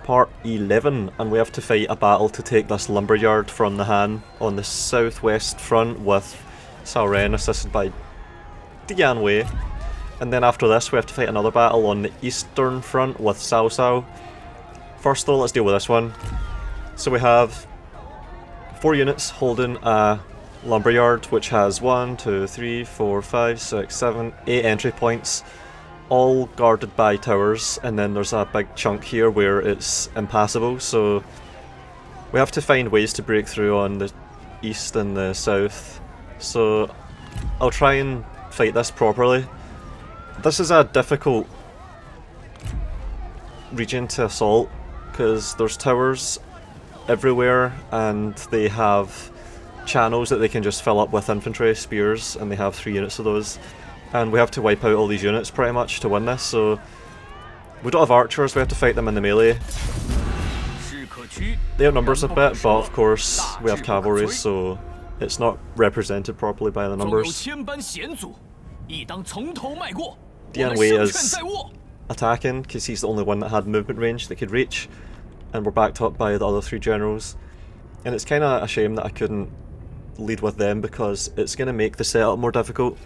Part 11, and we have to fight a battle to take this lumberyard from the Han on the southwest front with Cao Ren assisted by Dian. And then after this we have to fight another battle on the eastern front with Cao Cao. First though, let's deal with this one. So we have 4 units holding a lumberyard which has 1, 2, 3, 4, 5, 6, 7, 8 entry points, all guarded by towers, and then there's a big chunk here where it's impassable, so we have to find ways to break through on the east and the south. So I'll try and fight this properly. This is a difficult region to assault because there's towers everywhere and they have channels that they can just fill up with infantry, spears, and they have 3 units of those. And we have to wipe out all these units pretty much to win this, so we don't have archers, we have to fight them in the melee. They outnumber us a bit, but of course we have cavalry, so it's not represented properly by the numbers. Dian is attacking because he's the only one that had movement range that could reach, and we're backed up by the other 3 generals. And it's kind of a shame that I couldn't lead with them because it's going to make the setup more difficult.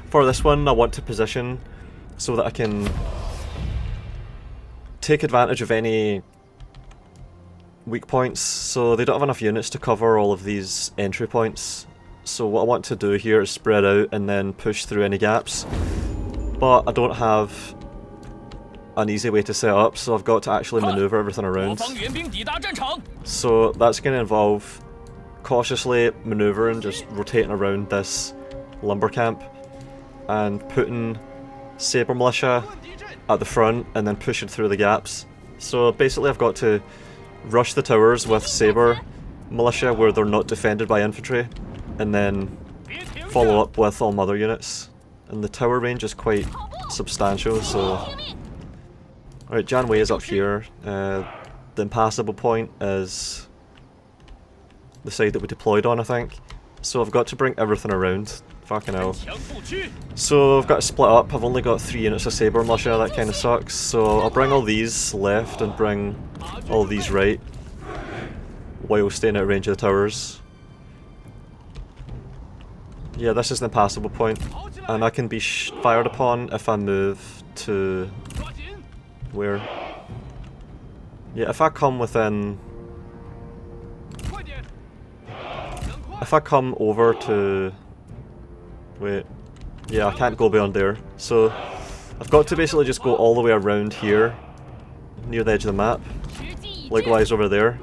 For this one, I want to position so that I can take advantage of any weak points. So they don't have enough units to cover all of these entry points. So what I want to do here is spread out and then push through any gaps. But I don't have an easy way to set up, so I've got to actually maneuver everything around. So that's going to involve cautiously maneuvering, just rotating around this lumber camp and putting saber militia at the front and then pushing through the gaps. So basically I've got to rush the towers with saber militia where they're not defended by infantry, and then follow up with all mother units. And the tower range is quite substantial, so... Alright, Jan Wei is up here. The impassable point is the side that we deployed on, I think. So I've got to bring everything around. Fucking hell. So I've got to split up. I've only got 3 units of saber militia, that kind of sucks. So I'll bring all these left and bring all these right, while staying out of range of the towers. Yeah, this is an impassable point, and I can be fired upon if I move to... where? Yeah, if I come within... if I come over to... wait. Yeah, I can't go beyond there. So I've got to basically just go all the way around here, near the edge of the map. Likewise over there.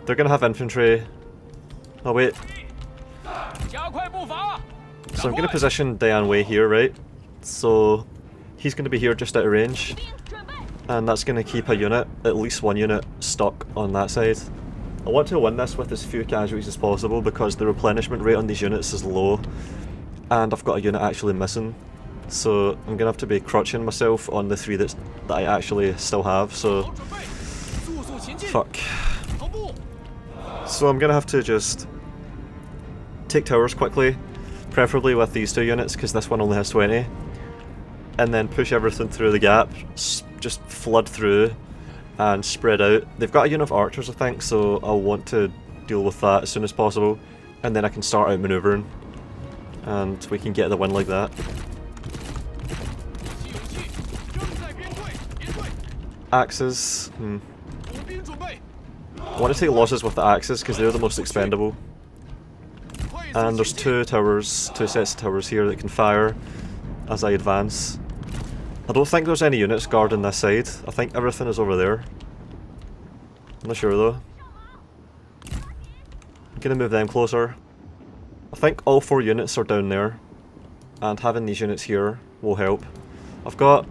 They're gonna have infantry... oh wait. So I'm gonna position Dian Wei here, right? So he's gonna be here just out of range. And that's going to keep a unit, at least 1 unit, stuck on that side. I want to win this with as few casualties as possible because the replenishment rate on these units is low. And I've got a unit actually missing. So I'm going to have to be crutching myself on the 3 that I actually still have, so... fuck. So I'm going to have to just take towers quickly, preferably with these 2 units because this one only has 20. And then push everything through the gap, just flood through and spread out. They've got a unit of archers, I think, so I'll want to deal with that as soon as possible, and then I can start out manoeuvring and we can get the win like that. Axes, I want to take losses with the axes because they're the most expendable. And there's 2 towers, 2 sets of towers here that can fire as I advance. I don't think there's any units guarding this side. I think everything is over there. I'm not sure though. I'm gonna move them closer. I think all 4 units are down there, and having these units here will help. I've got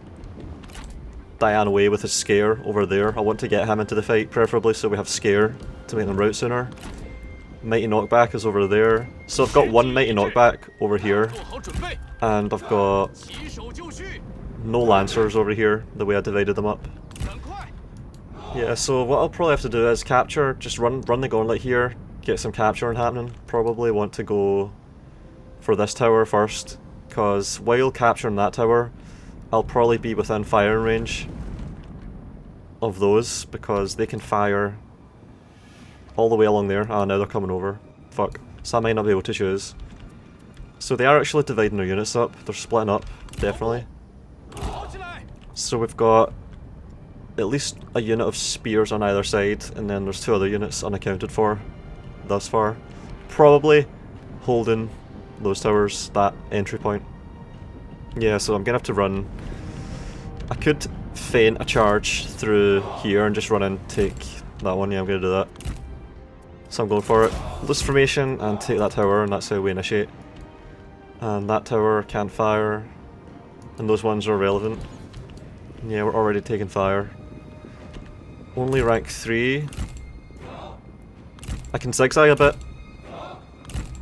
Dian Wei with his scare over there. I want to get him into the fight, preferably so we have scare to make them rout sooner. Mighty knockback is over there. So I've got 1 mighty knockback over here, and I've got no lancers over here, the way I divided them up. Yeah, so what I'll probably have to do is capture, just run the gauntlet here, get some capturing happening. Probably want to go for this tower first, because while capturing that tower, I'll probably be within firing range. of those because they can fire all the way along there. Ah, now they're coming over. Fuck. So I might not be able to choose. So they are actually dividing their units up. They're splitting up, definitely. So we've got at least a unit of spears on either side, and then there's 2 other units unaccounted for thus far. Probably holding those towers, that entry point. Yeah, so I'm gonna have to run. I could feint a charge through here and just run in, take that one. Yeah, I'm gonna do that. So I'm going for it. Loose formation and take that tower, and that's how we initiate. And that tower can't fire, and those ones are irrelevant. Yeah, we're already taking fire. Only rank 3. I can zigzag a bit.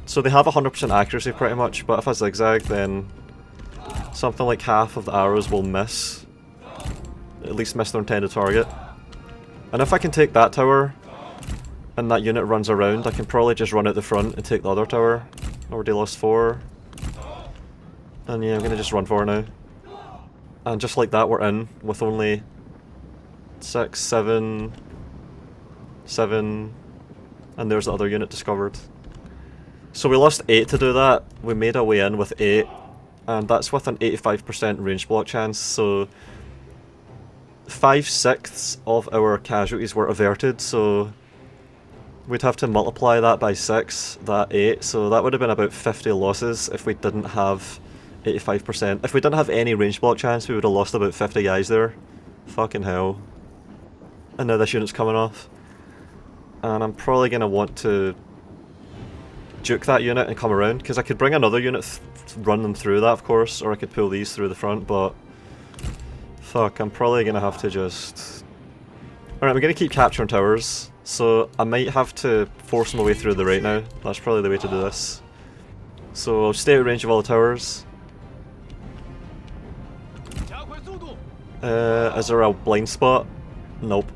So they have 100% accuracy pretty much, but if I zigzag then something like half of the arrows will miss. At least miss their intended target. And if I can take that tower and that unit runs around, I can probably just run out the front and take the other tower. Already lost 4. And yeah, I'm gonna just run for it now. And just like that we're in with only 6, 7, and there's the other unit discovered. So we lost 8 to do that. We made our way in with 8, and that's with an 85% range block chance, so 5/6 of our casualties were averted, so we'd have to multiply that by 6, that 8, so that would have been about 50 losses if we didn't have 85%. If we didn't have any range block chance, we would have lost about 50 guys there. Fucking hell. And now this unit's coming off. And I'm probably going to want to juke that unit and come around, because I could bring another unit, run them through that of course, or I could pull these through the front, but fuck, I'm probably going to have to just... Alright, I'm going to keep capturing towers, so I might have to force my way through the right now. That's probably the way to do this. So I'll stay out of range of all the towers. Is there a blind spot? Nope.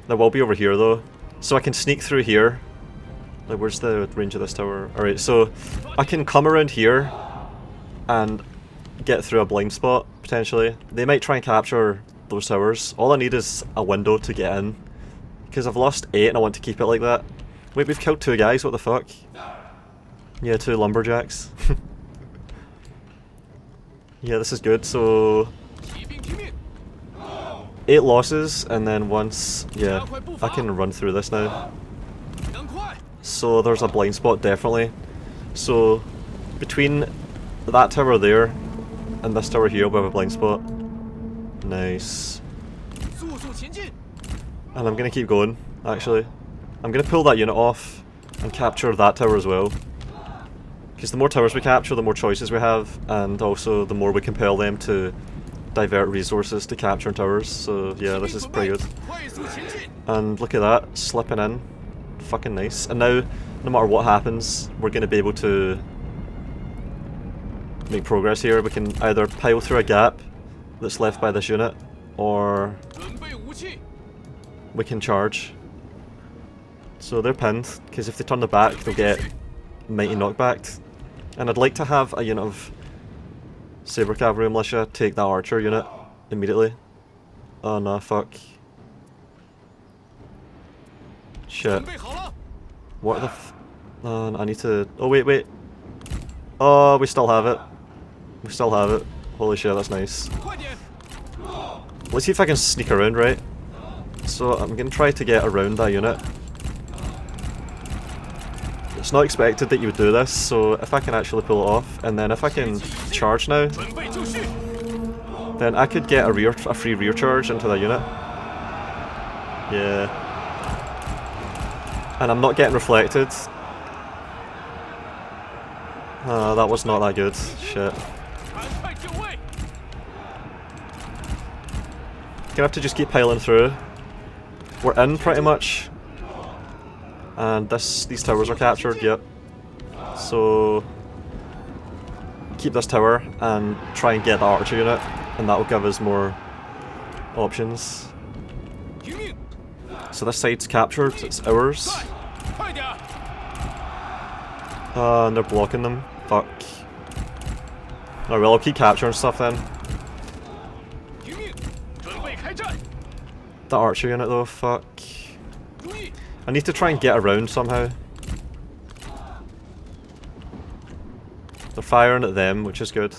There will be over here though. So I can sneak through here. Like, where's the range of this tower? Alright, so I can come around here and get through a blind spot, potentially. They might try and capture those towers. All I need is a window to get in. Because I've lost 8 and I want to keep it like that. Wait, we've killed 2 guys, what the fuck? Yeah, 2 lumberjacks. Yeah, this is good, so... 8 losses, and then once... Yeah, I can run through this now. So there's a blind spot, definitely. So, between that tower there and this tower here, we have a blind spot. Nice. And I'm gonna keep going, actually. I'm gonna pull that unit off and capture that tower as well. Because the more towers we capture, the more choices we have, and also the more we compel them to divert resources to capture towers. So yeah, this is pretty good. And look at that, slipping in. Fucking nice. And now, no matter what happens, we're going to be able to make progress here. We can either pile through a gap that's left by this unit, or we can charge. So they're pinned, because if they turn their back, they'll get mighty knockbacked. And I'd like to have a unit of Saber Cavalry Militia take that archer unit immediately. Oh no, fuck. Shit. What the f... I need to... Oh wait, wait. Oh, we still have it. We still have it. Holy shit, that's nice. Let's see if I can sneak around, right? So I'm gonna try to get around that unit. It's not expected that you would do this, so if I can actually pull it off, and then if I can charge now, then I could get a free rear charge into that unit. Yeah. And I'm not getting reflected. That was not that good. Shit. Gonna have to just keep piling through. We're in pretty much. And these towers are captured, yep. So keep this tower and try and get the archer unit, and that will give us more options. So this side's captured, it's ours. And they're blocking them. Fuck. Oh well, I'll keep capturing stuff then. The archer unit though, fuck. I need to try and get around somehow. They're firing at them, which is good.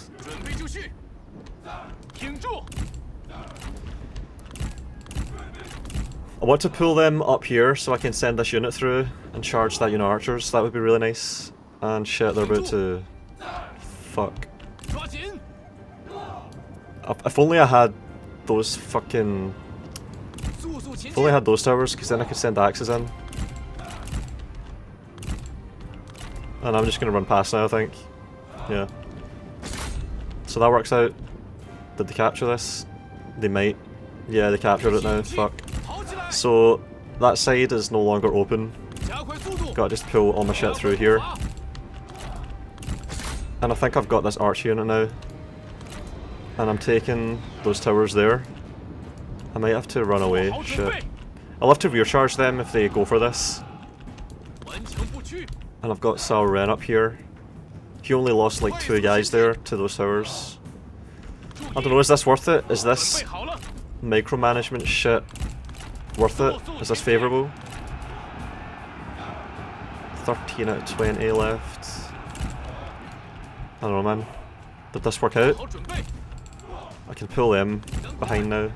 I want to pull them up here so I can send this unit through and charge that unit of archers. That would be really nice. And shit, they're about to... Fuck. If only I had those fucking... If only I had those towers, because then I could send axes in. And I'm just gonna run past now, I think. Yeah. So that works out. Did they capture this? They might. Yeah, they captured it now, fuck. So, that side is no longer open. Gotta just pull all my shit through here. And I think I've got this arch unit now. And I'm taking those towers there. I might have to run away, shit. I'll have to rear charge them if they go for this. And I've got Cao Ren up here. He only lost like 2 guys there to those towers. I don't know, is this worth it? Is this micromanagement shit worth it? Is this favourable? 13 out of 20 left. I don't know, man. Did this work out? I can pull them behind now.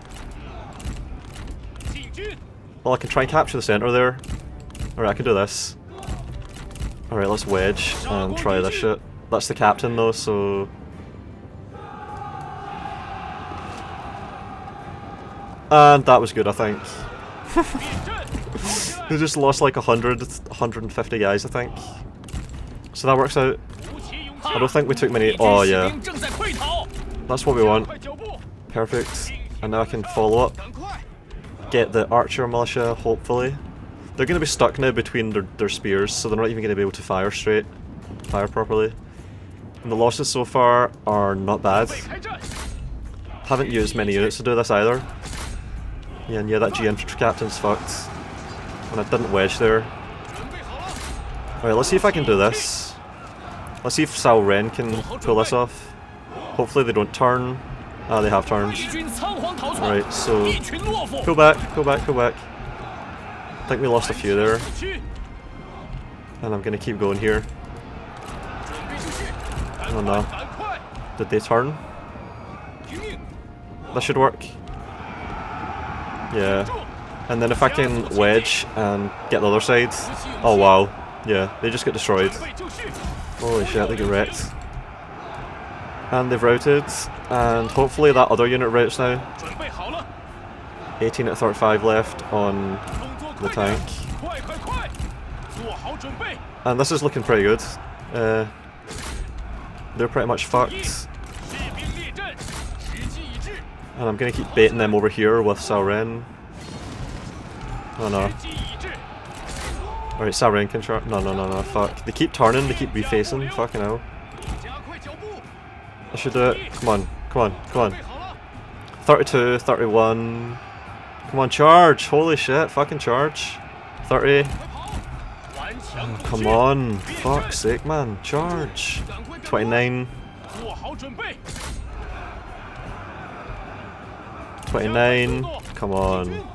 Well, I can try and capture the centre there. Alright, I can do this. Alright, let's wedge and try this shit. That's the captain though, so... And that was good, I think. They just lost like 150 guys, I think. So that works out. I don't think we took many... Oh yeah. That's what we want. Perfect. And now I can follow up. Get the archer militia, hopefully. They're going to be stuck now between their spears, so they're not even going to be able to fire straight. Fire properly. And the losses so far are not bad. Haven't used many units to do this either. Yeah, and yeah, that G infantry captain's fucked. And I didn't wedge there. Alright, let's see if I can do this. Let's see if Cao Ren can pull this off. Hopefully they don't turn. Ah, they have turned. Alright, so... Go back, go back, go back. I think we lost a few there. And I'm gonna keep going here. Oh no. Did they turn? That should work. Yeah. And then if I can wedge and get the other side... Oh wow. Yeah, they just get destroyed. Holy shit, they get wrecked. And they've routed, and hopefully that other unit routes now. 18 out of 35 left on the tank. And this is looking pretty good. They're pretty much fucked. And I'm gonna keep baiting them over here with Cao Ren. Oh no. Alright, Cao Ren can charge. No, fuck. They keep turning, they keep refacing. Fucking hell. I should do it. Come on, come on, come on. 32, 31. Come on, charge! Holy shit, fucking charge. 30. Oh, come on. Fuck's sake, man. Charge. 29. 29. Come on.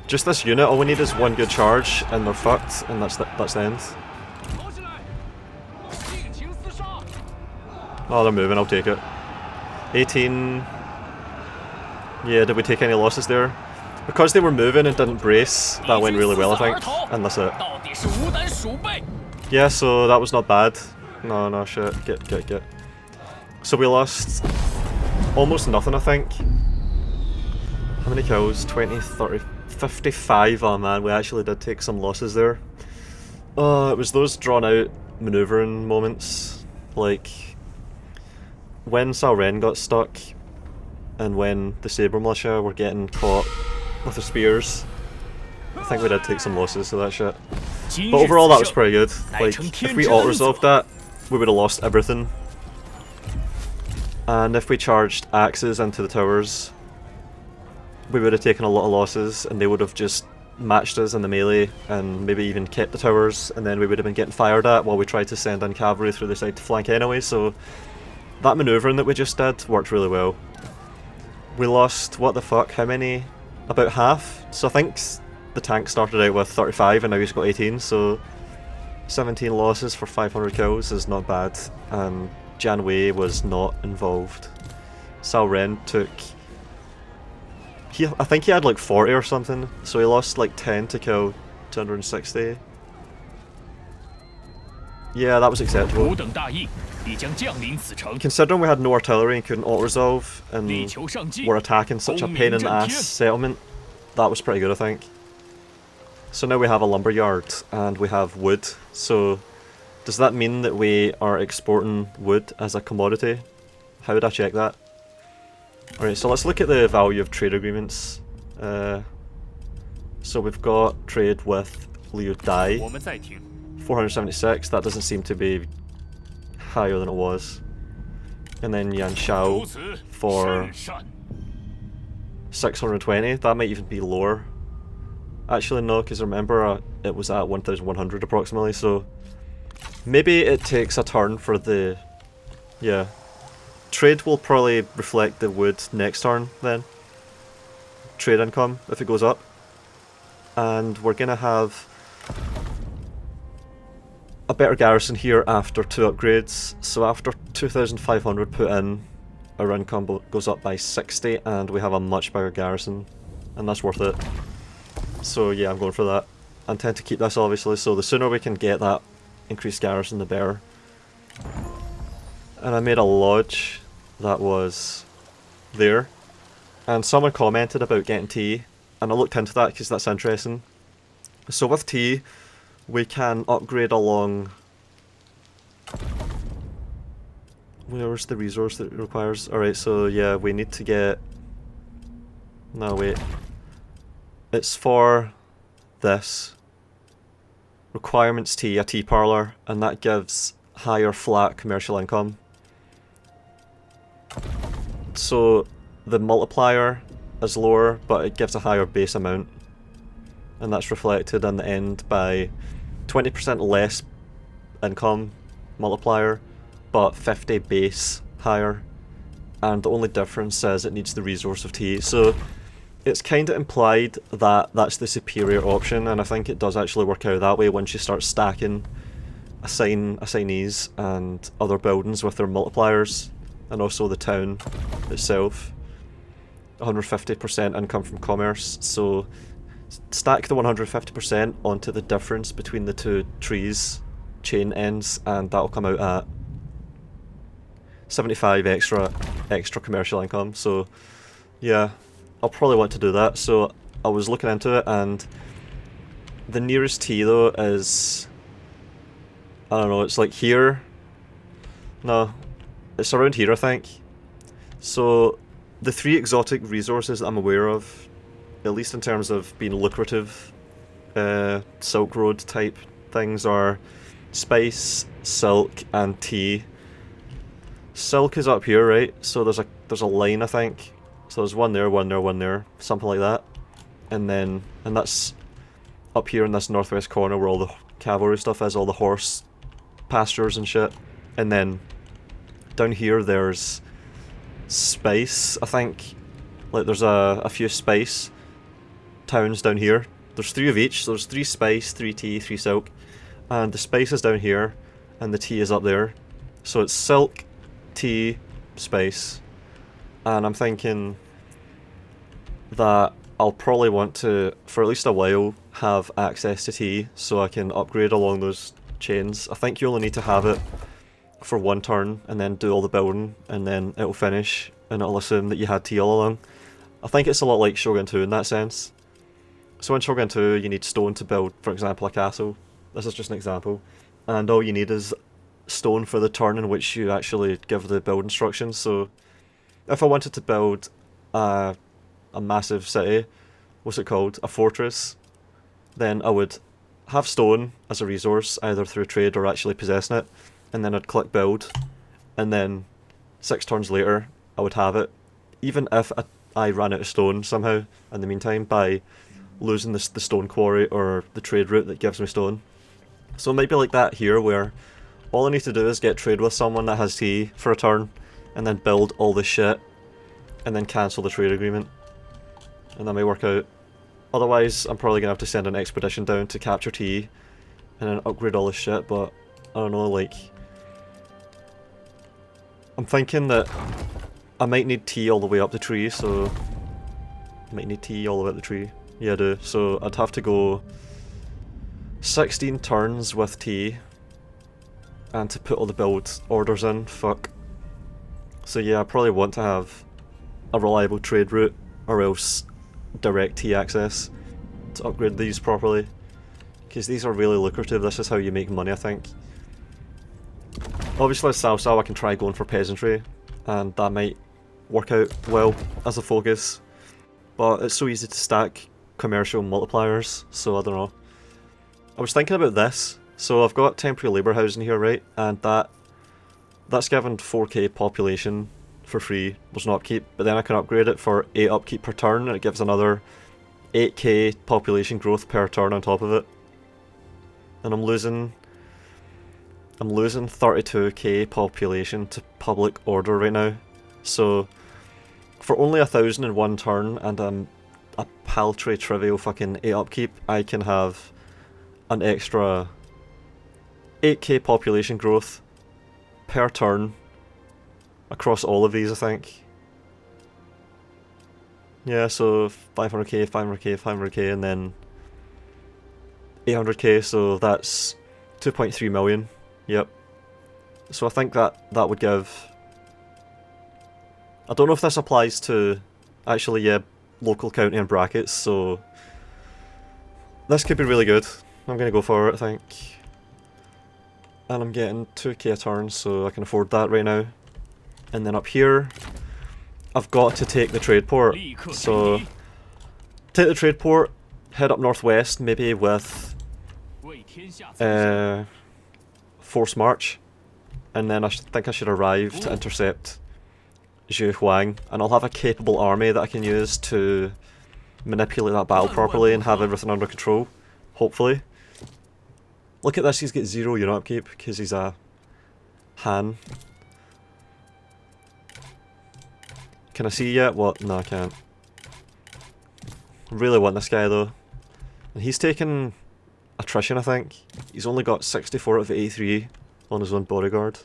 Just this unit, all we need is one good charge, and they're fucked, and that's the end. Oh, they're moving, I'll take it. 18. Yeah, did we take any losses there? Because they were moving and didn't brace, that went really well, I think. And that's it. Yeah, so that was not bad. No, shit. Get. So we lost almost nothing, I think. How many kills? 20, 30, 55. Oh man, we actually did take some losses there. It was those drawn out manoeuvring moments. Like... when Cao Ren got stuck, and when the Sabre Militia were getting caught with the spears, I think we did take some losses to that shit. But overall that was pretty good. Like, if we auto-resolved that, we would have lost everything. And if we charged axes into the towers, we would have taken a lot of losses, and they would have just matched us in the melee, and maybe even kept the towers, and then we would have been getting fired at while we tried to send in cavalry through the side to flank anyway, so... that manoeuvring that we just did worked really well. We lost, what the fuck, how many about half. So I think the tank started out with 35 and now he's got 18, so 17 losses for 500 kills is not bad, and Jian Wei was not involved. Cao Ren took... I think he had like 40 or something, so he lost like 10 to kill 260. Yeah, that was acceptable. Considering we had no artillery and couldn't auto-resolve, and were attacking such a pain in the ass settlement, that was pretty good, I think. So now we have a lumberyard, and we have wood, so does that mean that we are exporting wood as a commodity? How would I check that? Alright, so let's look at the value of trade agreements. So we've got trade with Liu Dai, 476, that doesn't seem to be higher than it was. And then Yan Shao for 620, that might even be lower. Actually no, because remember it was at 1100 approximately, so maybe it takes a turn for the... yeah. Trade will probably reflect the wood next turn then. Trade income, if it goes up. And we're gonna have a better garrison here after 2 upgrades. So after 2500 put in, our income goes up by 60 and we have a much bigger garrison. And that's worth it. So yeah, I'm going for that. I intend to keep this obviously, so the sooner we can get that increased garrison the better. And I made a lodge that was there. And someone commented about getting tea, and I looked into that because that's interesting. So with tea, we can upgrade along... where's the resource that it requires? Alright, so yeah, we need to get... no, wait. It's for this. Requirements tea, a tea parlour, and that gives higher flat commercial income. So the multiplier is lower, but it gives a higher base amount. And that's reflected in the end by 20% less income multiplier, but 50 base higher. And the only difference is it needs the resource of tea. So it's kind of implied that that's the superior option, and I think it does actually work out that way once you start stacking assignees and other buildings with their multipliers, and also the town itself. 150% income from commerce, so stack the 150% onto the difference between the two trees chain ends, and that'll come out at 75 extra commercial income. So yeah, I'll probably want to do that. So I was looking into it, and the nearest T though is, I don't know, it's like here. No, it's around here I think. So the 3 exotic resources that I'm aware of, at least in terms of being lucrative Silk Road type things, are spice, silk, and tea. Silk is up here, right? So there's a line I think. So there's one there, one there, one there, something like that. And that's up here in this northwest corner where all the cavalry stuff is, all the horse pastures and shit. And then down here there's spice, I think. Like there's a few spice towns down here. There's 3 of each, so there's 3 spice, 3 tea, 3 silk. And the spice is down here, and the tea is up there. So it's silk, tea, spice. And I'm thinking that I'll probably want to, for at least a while, have access to tea so I can upgrade along those chains. I think you only need to have it for 1 turn and then do all the building, and then it'll finish and it'll assume that you had tea all along. I think it's a lot like Shogun 2 in that sense. So in Shogun 2 you need stone to build, for example, a castle. This is just an example. And all you need is stone for the turn in which you actually give the build instructions. So if I wanted to build a massive city, what's it called? A fortress, then I would have stone as a resource, either through trade or actually possessing it, and then I'd click build, and then 6 turns later I would have it, even if I ran out of stone somehow in the meantime by losing the stone quarry or the trade route that gives me stone. So it might be like that here, where all I need to do is get trade with someone that has tea for a turn, and then build all this shit, and then cancel the trade agreement. and that may work out. Otherwise, I'm probably gonna have to send an expedition down to capture T and then upgrade all this shit, but I don't know, like... I'm thinking that I might need T all the way up the tree, so... I might need T all the way up the tree. Yeah, I do. So I'd have to go 16 turns with T, and to put all the build orders in, fuck. So yeah, I probably want to have a reliable trade route, or else direct T access to upgrade these properly. Because these are really lucrative, this is how you make money, I think. Obviously as Cao Cao I can try going for peasantry, and that might work out well as a focus. But it's so easy to stack commercial multipliers, so I don't know. I was thinking about this. So I've got temporary labour housing here, right? And that's given 4k population for free. There's no upkeep, but then I can upgrade it for 8 upkeep per turn, and it gives another 8k population growth per turn on top of it. And I'm losing 32k population to public order right now. So for only 1,000 in one turn and a paltry trivial fucking 8 upkeep, I can have an extra 8k population growth per turn across all of these, I think. Yeah, so 500k, 500k, 500k, and then 800k, so that's 2.3 million. Yep. So I think that would give... I don't know if this applies to... Actually, yeah, local, county and brackets, so... This could be really good. I'm gonna go for it, I think. And I'm getting 2k a turn, so I can afford that right now. And then up here, I've got to take the trade port. So, take the trade port, head up northwest, maybe with force march, and then I think I should arrive to intercept Zhu Huang, and I'll have a capable army that I can use to manipulate that battle properly and have everything under control, hopefully. Look at this, he's got 0 unit upkeep because he's a Han. Can I see yet? What? No, I can't. I really want this guy though. And he's taken attrition, I think. He's only got 64 out of 83 on his own bodyguard.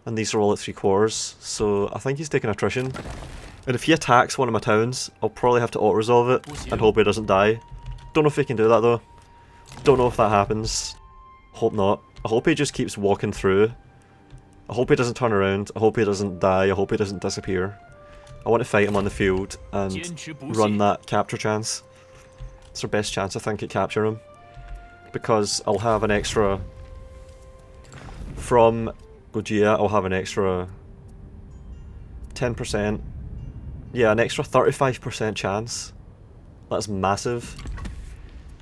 And these are all at 3/4, so I think he's taken attrition. And if he attacks one of my towns, I'll probably have to auto-resolve it and hope he doesn't die. Don't know if he can do that though. Don't know if that happens. Hope not. I hope he just keeps walking through. I hope he doesn't turn around. I hope he doesn't die. I hope he doesn't disappear. I want to fight him on the field and run that capture chance. It's our best chance, I think, at capturing him. Because I'll have an extra... From Guo Jia, I'll have an extra 10%. Yeah, an extra 35% chance. That's massive.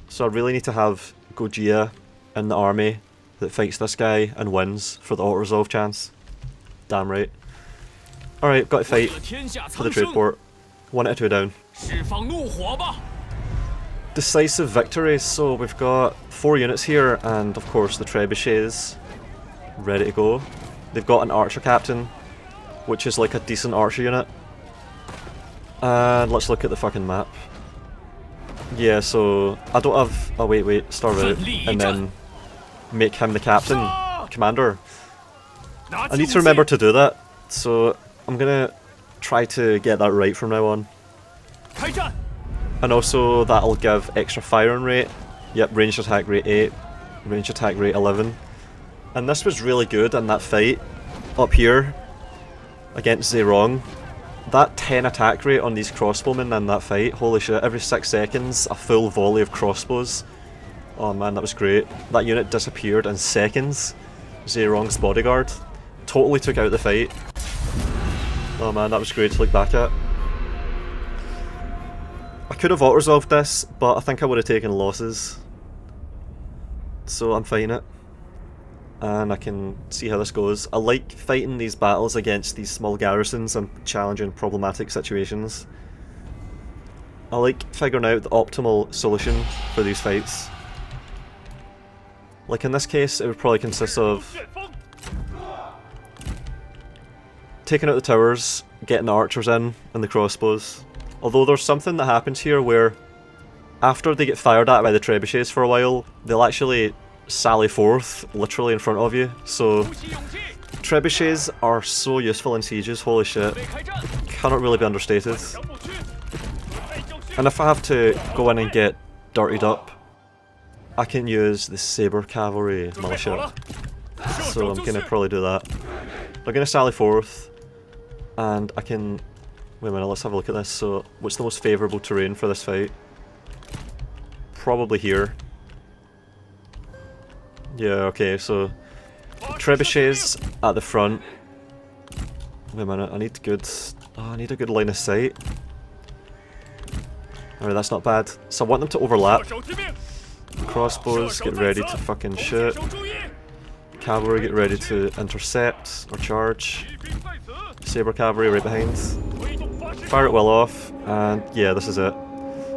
So I really need to have Guo Jia in the army that fights this guy and wins for the auto-resolve chance. Damn right. Alright, got to fight for the trade port. 1 out of 2 down. Decisive victory, so we've got 4 units here, and of course the trebuchets ready to go. They've got an archer captain, which is like a decent archer unit. And let's look at the fucking map. Yeah, so I don't have... Oh wait, start out and then make him the captain, commander. I need to remember to do that, so I'm gonna try to get that right from now on. And also that'll give extra firing rate. Yep, ranged attack rate 8, ranged attack rate 11. And this was really good in that fight up here against Zerong. That 10 attack rate on these crossbowmen in that fight, holy shit, every 6 seconds a full volley of crossbows. Oh man, that was great. That unit disappeared in seconds. Zerong's bodyguard totally took out the fight. Oh man, that was great to look back at. I could have auto-resolved this, but I think I would have taken losses. So I'm fighting it. And I can see how this goes. I like fighting these battles against these small garrisons and challenging problematic situations. I like figuring out the optimal solution for these fights. Like in this case, it would probably consist of taking out the towers, getting the archers in, and the crossbows. Although there's something that happens here where after they get fired at by the trebuchets for a while, they'll actually sally forth literally in front of you. So trebuchets are so useful in sieges, holy shit. Cannot really be understated. And if I have to go in and get dirtied up, I can use the saber cavalry militia. So I'm gonna probably do that. They're gonna sally forth, and I can... Wait a minute, let's have a look at this. So, what's the most favourable terrain for this fight? Probably here. Yeah, okay, so... trebuchets at the front. Wait a minute, I need good... Oh, I need a good line of sight. Alright, that's not bad. So I want them to overlap. Crossbows, get ready to fucking shoot. Cavalry, get ready to intercept or charge. Saber cavalry right behind. Fire it well off, and yeah, this is it.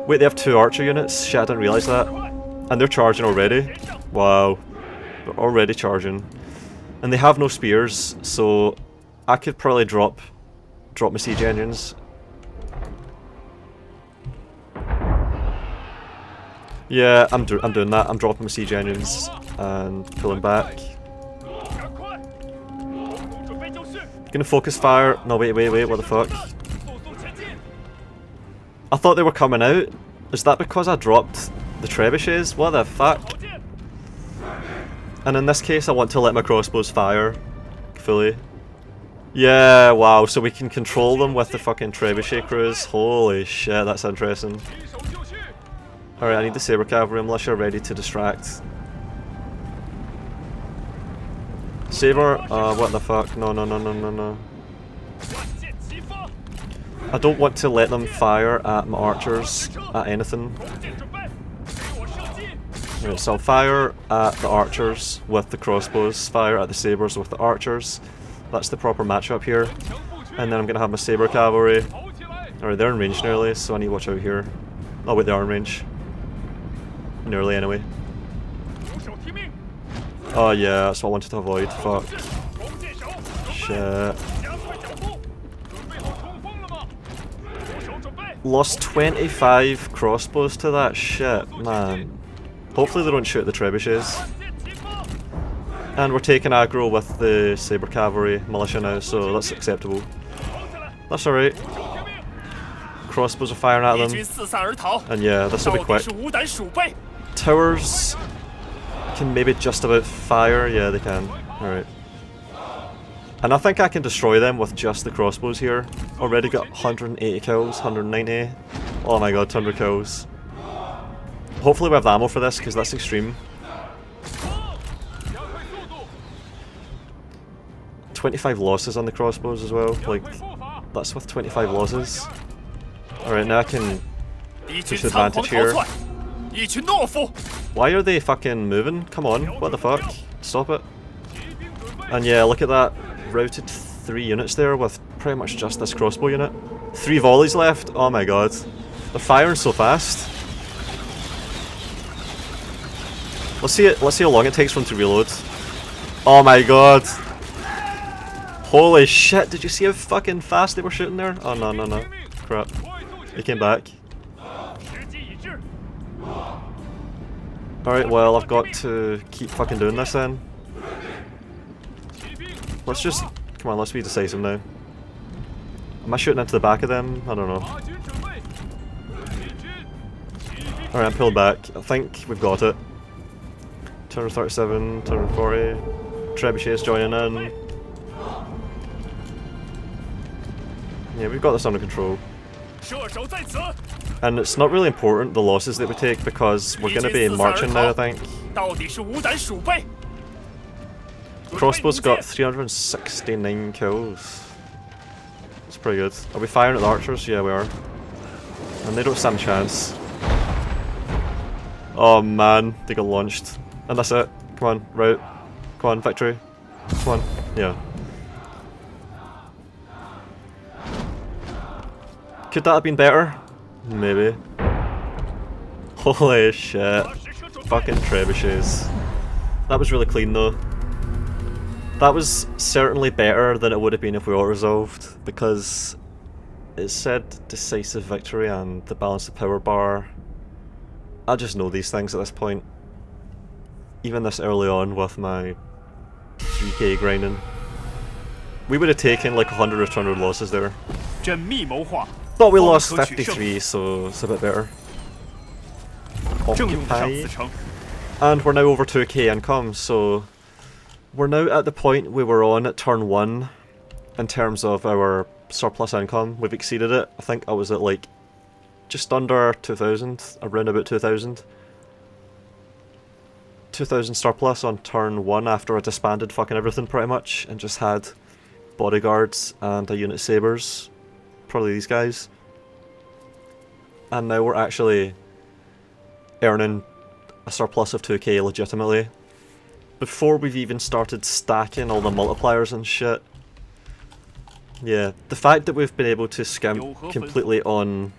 Wait, they have 2 archer units? Shit, I didn't realise that. And they're charging already? Wow. They're already charging. And they have no spears, so I could probably drop my siege engines. Yeah, I'm doing that. I'm dropping my siege engines and pulling back. Gonna focus fire. No, wait, what the fuck? I thought they were coming out. Is that because I dropped the trebuchets? What the fuck? And in this case, I want to let my crossbows fire fully. Yeah, wow, so we can control them with the fucking trebuchet crews. Holy shit, that's interesting. Alright, I need the saber cavalry militia ready to distract. Saber? What the fuck? No. I don't want to let them fire at my archers, at anything. Right, so I'll fire at the archers with the crossbows, fire at the sabers with the archers. That's the proper matchup here. And then I'm gonna have my saber cavalry. Alright, they're in range nearly, so I need to watch out here. Oh wait, they are in range. Nearly anyway. Oh yeah, that's what I wanted to avoid. Fuck. Shit. Lost 25 crossbows to that shit, man. Hopefully they don't shoot the trebuchets. And we're taking aggro with the saber cavalry militia now, so that's acceptable. That's alright. Crossbows are firing at them. And yeah, this will be quick. Towers can maybe just about fire. Yeah, they can. Alright. And I think I can destroy them with just the crossbows here. Already got 180 kills, 190. Oh my god, 200 kills. Hopefully we have the ammo for this, because that's extreme. 25 losses on the crossbows as well. Like, that's with 25 losses. Alright, now I can push advantage here. Why are they fucking moving? Come on, what the fuck? Stop it. And yeah, look at that. Routed 3 units there with pretty much just this crossbow unit. 3 volleys left. Oh my god. They're firing so fast. Let's see how long it takes for them to reload. Oh my god. Holy shit, did you see how fucking fast they were shooting there? Oh no. Crap. They came back. Alright, well, I've got to keep fucking doing this then. Let's just... Come on, let's be decisive now. Am I shooting into the back of them? I don't know. Alright, I'm pulling back. I think we've got it. 237, 240. Trebuchets joining in. Yeah, we've got this under control. And it's not really important the losses that we take because we're going to be marching now, I think. Crossbow's got 369 kills. That's pretty good. Are we firing at the archers? Yeah, we are. And they don't stand a chance. Oh man, they got launched. And that's it. Come on, route. Come on, victory. Come on. Yeah. Could that have been better? Maybe. Holy shit. Fucking trebuchets. That was really clean though. That was certainly better than it would have been if we auto-resolved, because it said decisive victory and the balance of power bar. I just know these things at this point. Even this early on with my 3k grinding. We would have taken like 100 or 200 losses there. But we lost 53, so it's a bit better. Occupy. And we're now over 2k income, so we're now at the point we were on at turn 1 in terms of our surplus income. We've exceeded it. I think I was at like just under 2,000, around about 2,000. 2,000 surplus on turn 1 after I disbanded fucking everything pretty much and just had bodyguards and a unit sabers. Probably these guys. And now we're actually earning a surplus of 2k legitimately. Before we've even started stacking all the multipliers and shit. Yeah, the fact that we've been able to skim completely on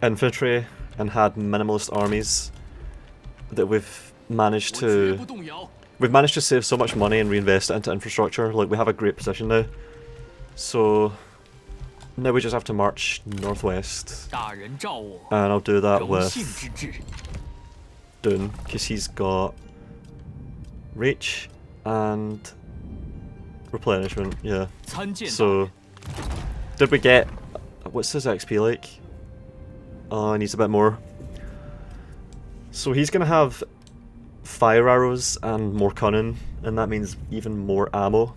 infantry and had minimalist armies, that we've managed to save so much money and reinvest it into infrastructure. Like, we have a great position now. So now we just have to march northwest, and I'll do that with Dian, because he's got reach and replenishment. Yeah. So did we get, what's his XP like? Oh, he needs a bit more. So he's gonna have fire arrows and more cunning, and that means even more ammo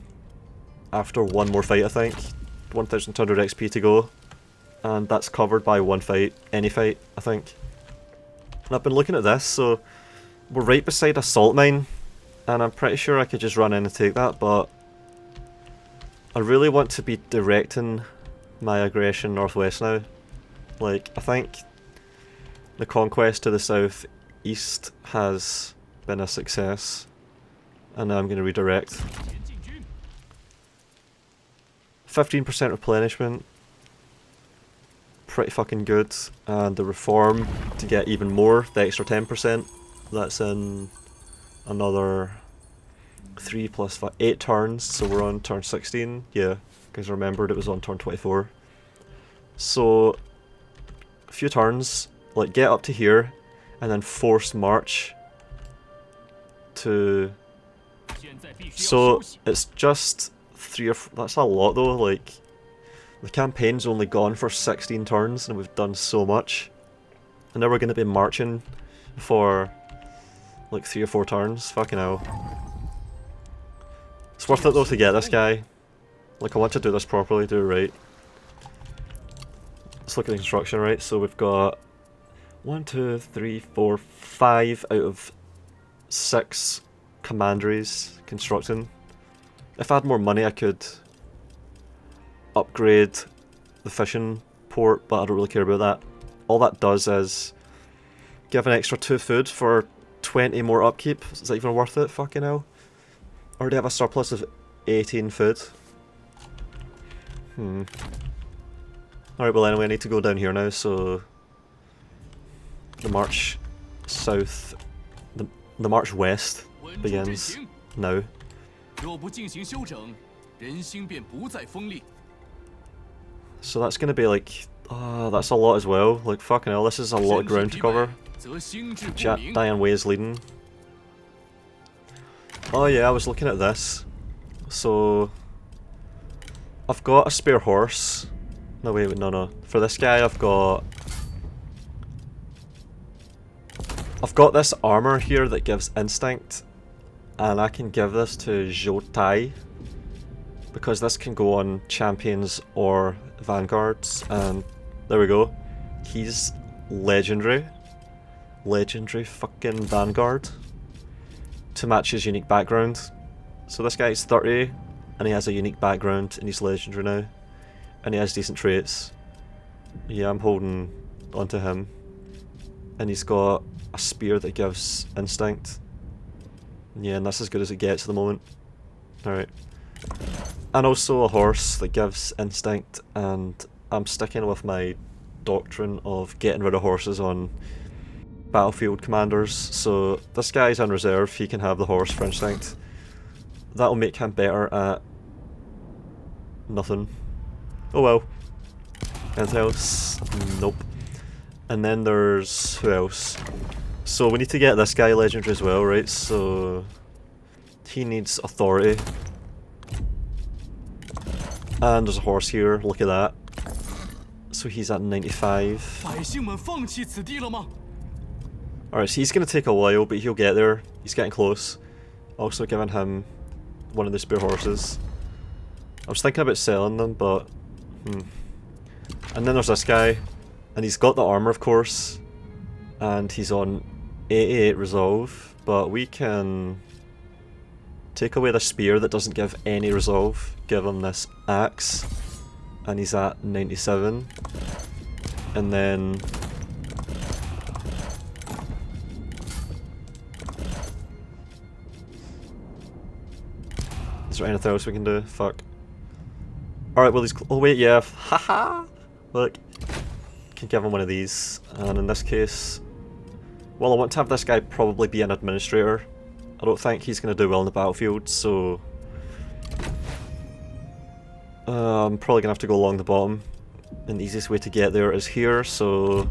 after one more fight, I think. 1,200 XP to go, and that's covered by one fight, any fight, I think. And I've been looking at this, so we're right beside a salt mine, and I'm pretty sure I could just run in and take that, but I really want to be directing my aggression northwest now. Like, I think the conquest to the southeast has been a success, and now I'm going to redirect. 15% replenishment, pretty fucking good, and the reform to get even more, the extra 10%, that's in another 3 plus 5, 8 turns, so we're on turn 16, yeah, because I remembered it was on turn 24. So, a few turns, like get up to here, and then force march to... So, it's just 3 or 4, that's a lot though, like, the campaign's only gone for 16 turns and we've done so much. And now we're going to be marching for like 3 or 4 turns, fucking hell. It's worth it though to get this guy. Like, I want to do this properly, do it right. Let's look at the construction, right? So we've got 1, 2, 3, 4, 5 out of 6 commanderies constructing. If I had more money I could upgrade the fishing port, but I don't really care about that. All that does is give an extra 2 food for 20 more upkeep. Is that even worth it? Fucking hell. I already have a surplus of 18 food. Alright, well anyway, I need to go down here now, so the march south, the march west begins now. So that's gonna be like, that's a lot as well. Like, fucking hell, this is a lot of ground to cover. Dian Wei is leading. Oh yeah, I was looking at this. So I've got a spare horse. No, wait, no. For this guy, I've got this armor here that gives instinct, and I can give this to Zhou Tai, because this can go on champions or vanguards, and there we go. He's legendary. Legendary fucking vanguard to match his unique background. So this guy's 30 and he has a unique background and he's legendary now. And he has decent traits. Yeah, I'm holding onto him. And he's got a spear that gives instinct. Yeah, and that's as good as it gets at the moment. Alright. And also a horse that gives instinct, and I'm sticking with my doctrine of getting rid of horses on battlefield commanders. So this guy's in reserve, he can have the horse for instinct. That'll make him better at nothing. Oh well. Anything else? Nope. And then there's... who else? So we need to get this guy legendary as well, right? So... he needs authority. And there's a horse here, look at that. So he's at 95. Alright, so he's gonna take a while, but he'll get there. He's getting close. Also giving him one of the spare horses. I was thinking about selling them, but... And then there's this guy. And he's got the armor, of course. And he's on 88 resolve. But we can... take away the spear that doesn't give any resolve. Give him this axe. And he's at 97. And then... is there anything else we can do? Fuck. Alright, well he's... oh wait, yeah. Haha! Look. Can give him one of these. And in this case... well, I want to have this guy probably be an administrator. I don't think he's going to do well in the battlefield, so... I'm probably going to have to go along the bottom. And the easiest way to get there is here, so...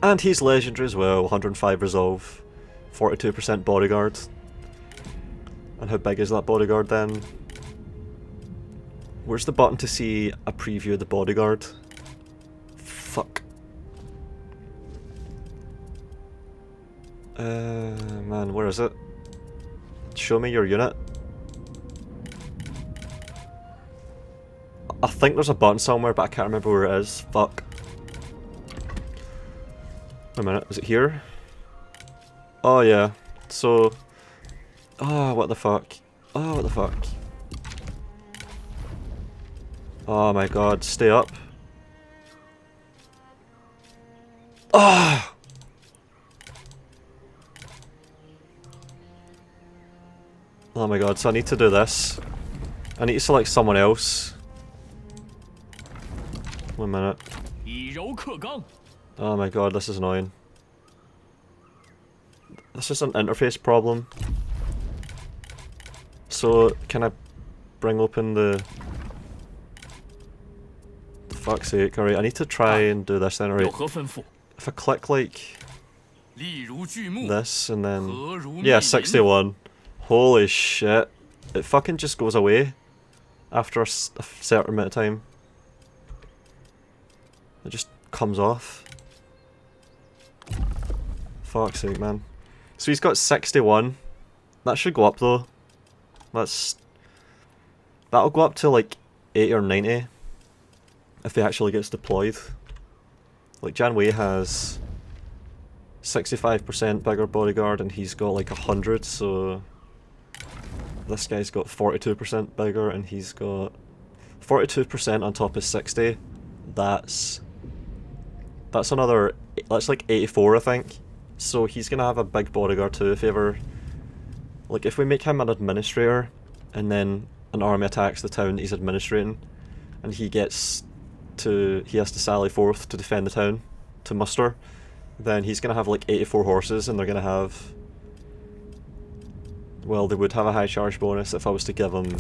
and he's legendary as well, 105 resolve. 42% bodyguard. And how big is that bodyguard then? Where's the button to see a preview of the bodyguard? Fuck. Man, where is it? Show me your unit. I think there's a button somewhere, but I can't remember where it is. Fuck. Wait a minute, is it here? Oh yeah, so... oh, what the fuck. Oh, what the fuck. Oh my god, stay up. Ah! Oh my god, so I need to do this. I need to select someone else. 1 minute. Oh my god, this is annoying. This is an interface problem. So, can I bring open the... fuck's sake, alright, I need to try and do this then, alright. If I click like... this and then... yeah, 61. Holy shit. It fucking just goes away after a certain amount of time. It just comes off. Fuck's sake, man. So he's got 61. That should go up though. That'll go up to like 80 or 90 if he actually gets deployed. Like Jan Wei has 65% bigger bodyguard and he's got like 100, so this guy's got 42% bigger and he's got 42% on top of 60. That's another, that's like 84 I think. So he's gonna have a big bodyguard too if he ever, like if we make him an administrator and then an army attacks the town that he's administrating and he has to sally forth to defend the town, to muster, then he's gonna have like 84 horses and they're gonna have, well, they would have a high charge bonus if I was to give them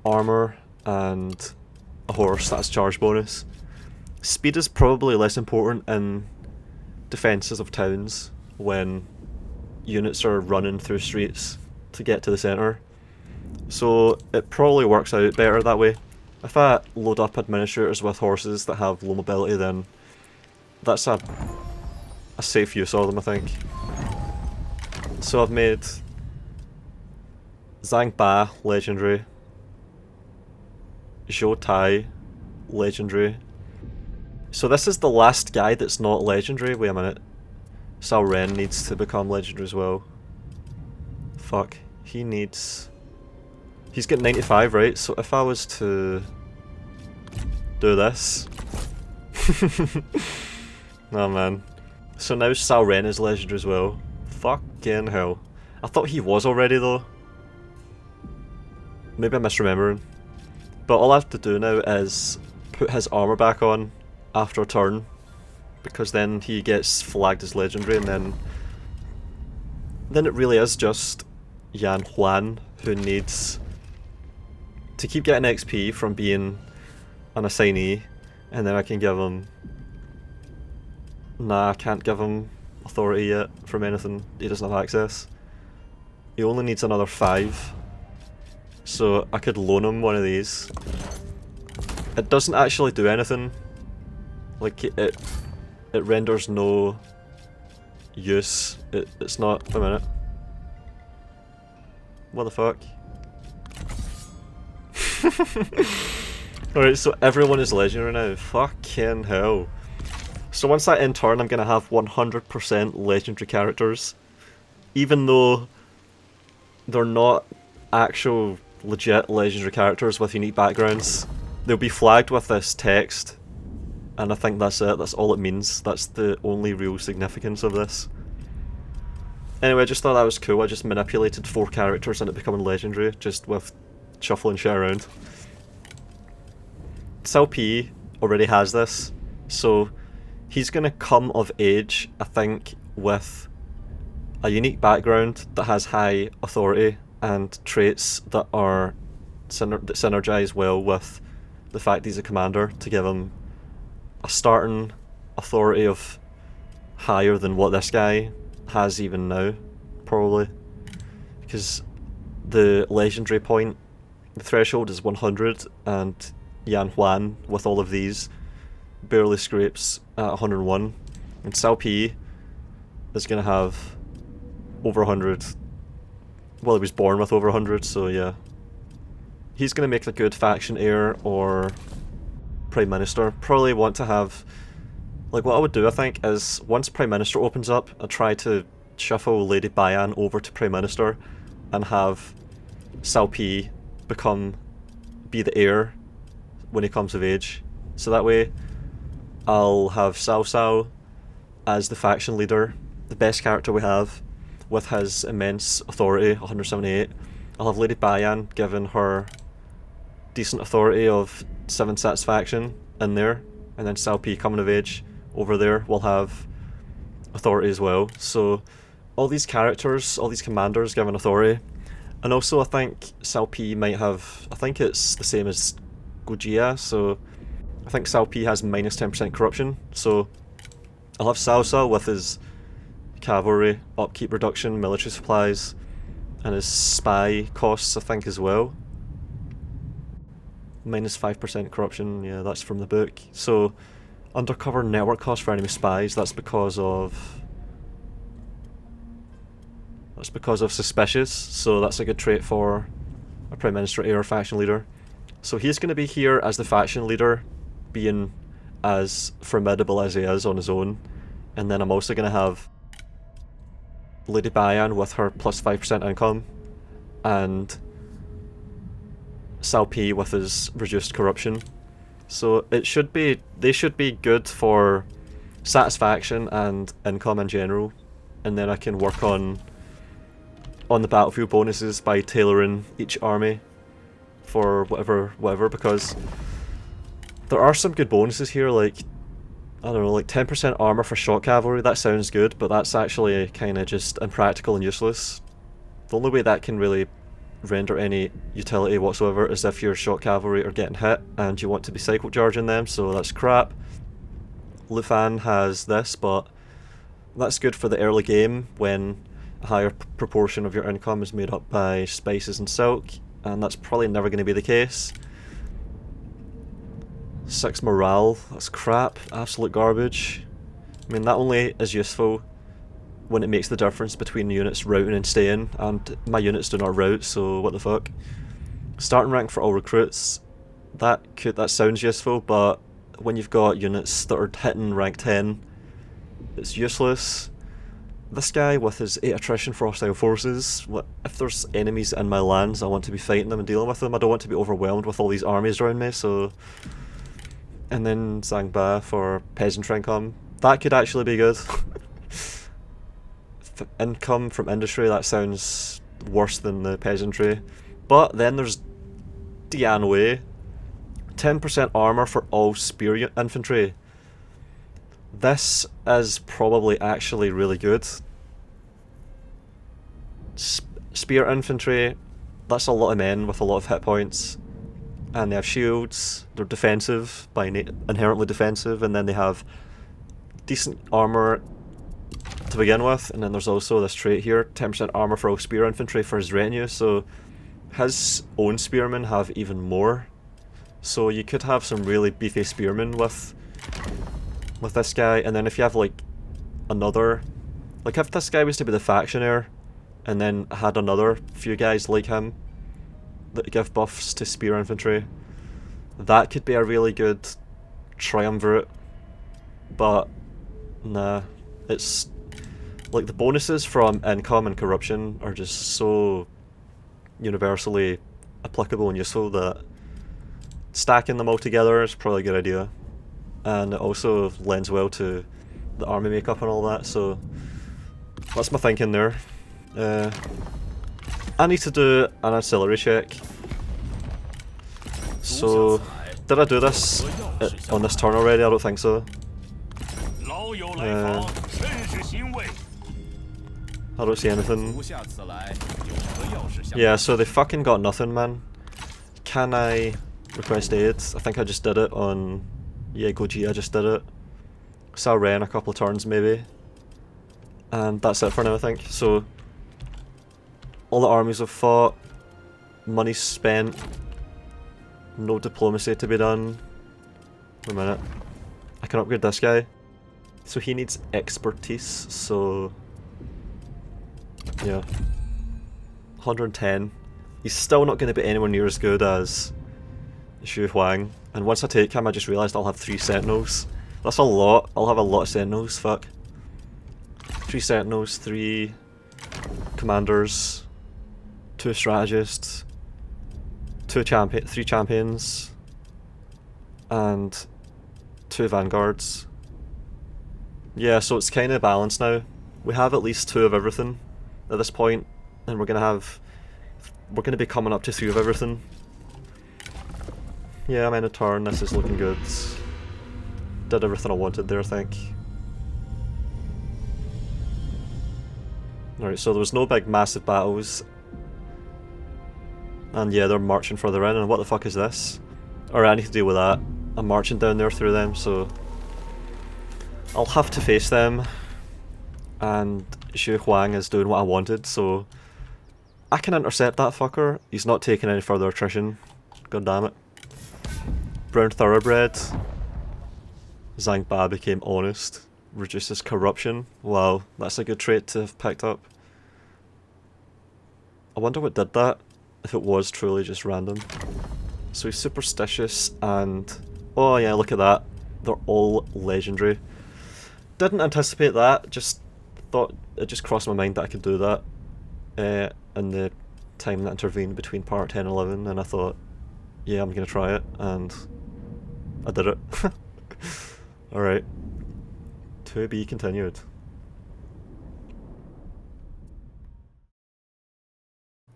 armor and a horse, that's charge bonus. Speed is probably less important in defences of towns when units are running through streets to get to the centre. So it probably works out better that way. If I load up administrators with horses that have low mobility, then that's a safe use of them, I think. So I've made Zhang Ba legendary, Zhou Tai legendary. So this is the last guy that's not legendary. Wait a minute. Cao Ren needs to become legendary as well. Fuck. He's got 95, right? So if I was to do this... oh man. So now Cao Ren is legendary as well. Fucking hell. I thought he was already though. Maybe I'm misremembering. But all I have to do now is put his armor back on after a turn, because then he gets flagged as legendary, and then it really is just Yan Huan who needs to keep getting XP from being an assignee. And then I can give him... Nah, I can't give him authority yet from anything. He doesn't have access. He only needs another 5. So I could loan him one of these. It doesn't actually do anything. Like, it renders no use. It's not... Wait a minute. What the fuck? Alright, so everyone is legendary now. Fucking hell. So once I end turn, I'm gonna have 100% legendary characters. Even though they're not actual legit legendary characters with unique backgrounds. They'll be flagged with this text. And I think that's it, that's all it means. That's the only real significance of this. Anyway, I just thought that was cool. I just manipulated 4 characters and it becoming legendary, just with shuffling shit around. Cao P already has this, so he's gonna come of age, I think, with a unique background that has high authority and traits that are that synergize well with the fact he's a commander, to give him a starting authority of higher than what this guy has even now, probably. Because the legendary point, the threshold is 100, and Yan Huan, with all of these, barely scrapes at 101. And Cao P is going to have over 100. Well, he was born with over 100, so yeah. He's going to make a good faction heir or Prime Minister. Probably want to have... Like, what I would do, I think, is once Prime Minister opens up, I'd try to shuffle Lady Dian over to Prime Minister and have Cao P be the heir when he comes of age. So that way, I'll have Cao Cao as the faction leader, the best character we have, with his immense authority, 178. I'll have Lady Dian given her decent authority of 7 satisfaction in there, and then Cao P coming of age over there will have authority as well. So all these characters, all these commanders given authority. And also I think Cao P might have, I think it's the same as Guo Jia, so I think Cao P has minus 10% corruption, so I'll have Cao Cao with his cavalry, upkeep reduction, military supplies, and his spy costs I think as well. Minus 5% corruption, yeah, that's from the book. So undercover network cost for enemy spies, that's because of suspicious, so that's a good trait for a Prime Minister heir or faction leader. So he's going to be here as the faction leader, being as formidable as he is on his own. And then I'm also going to have Lady Dian with her plus 5% income, and Cao P with his reduced corruption. So they should be good for satisfaction and income in general. And then I can work on the battlefield bonuses by tailoring each army for whatever, because there are some good bonuses here, like, I don't know, like 10% armor for shock cavalry. That sounds good, but that's actually kind of just impractical and useless. The only way that can really render any utility whatsoever is if your shock cavalry are getting hit and you want to be cycle charging them, so that's crap. Lufan has this, but that's good for the early game when a higher proportion of your income is made up by spices and silk, and that's probably never going to be the case. 6 morale, that's crap, absolute garbage. I mean, that only is useful when it makes the difference between units routing and staying, and my units do not route, so what the fuck. Starting rank for all recruits, that sounds useful, but when you've got units that are hitting rank 10, it's useless. This guy with his 8 attrition for hostile forces, if there's enemies in my lands, I want to be fighting them and dealing with them. I don't want to be overwhelmed with all these armies around me, so... And then Zhangba for peasantry income. That could actually be good. Income from industry, that sounds worse than the peasantry. But then there's Dian Wei. 10% armor for all spear infantry. This is probably actually really good. Spear infantry, that's a lot of men with a lot of hit points. and they have shields. They're defensive, inherently defensive, and then they have decent armor to begin with, and then there's also this trait here, 10% armor for all spear infantry for his retinue, so his own spearmen have even more. So you could have some really beefy spearmen with this guy, and then if you have like another, like if this guy was to be the factioner, and then had another few guys like him that give buffs to spear infantry, that could be a really good triumvirate. But nah, it's like the bonuses from income and corruption are just so universally applicable and useful that stacking them all together is probably a good idea, and it also lends well to the army makeup and all that, so that's my thinking there. I need to do an artillery check. So, did I do this on this turn already? I don't think so. I don't see anything. Yeah, so they fucking got nothing, man. Can I request aid? I think I just did it on... Yeah, Guo Jia just did it. Saw Ren a couple of turns maybe. And that's it for now, I think. So, all the armies have fought. Money's spent. No diplomacy to be done. Wait a minute. I can upgrade this guy. So he needs expertise, so... yeah. 110. He's still not going to be anywhere near as good as Xu Huang. And once I take him, I just realised I'll have 3 sentinels. That's a lot. I'll have a lot of sentinels, fuck. 3 sentinels, 3 commanders, 2 strategists, 3 champions, and 2 vanguards. Yeah, so it's kind of balanced now. We have at least 2 of everything at this point, and we're gonna be coming up to 3 of everything. Yeah, I'm in a turn. This is looking good. Did everything I wanted there, I think. Alright, so there was no big massive battles. And yeah, they're marching further in, and what the fuck is this? Alright, I need to deal with that. I'm marching down there through them, so... I'll have to face them. And Xu Huang is doing what I wanted, so... I can intercept that fucker. He's not taking any further attrition. God damn it. Brown Thoroughbred. Zhang Ba became honest. Reduces corruption. Wow, that's a good trait to have picked up. I wonder what did that, if it was truly just random. So he's superstitious and... oh yeah, look at that. They're all legendary. Didn't anticipate that, just thought, it just crossed my mind that I could do that in the time that intervened between part 10 and 11, and I thought, yeah, I'm gonna try it, and I did it. Alright. To be continued.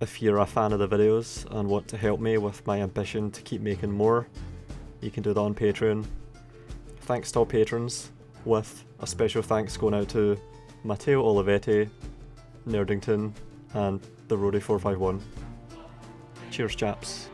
If you're a fan of the videos and want to help me with my ambition to keep making more, you can do that on Patreon. Thanks to all patrons, with a special thanks going out to Matteo Olivetti, Nerdington, and the Roadie451. Cheers, chaps.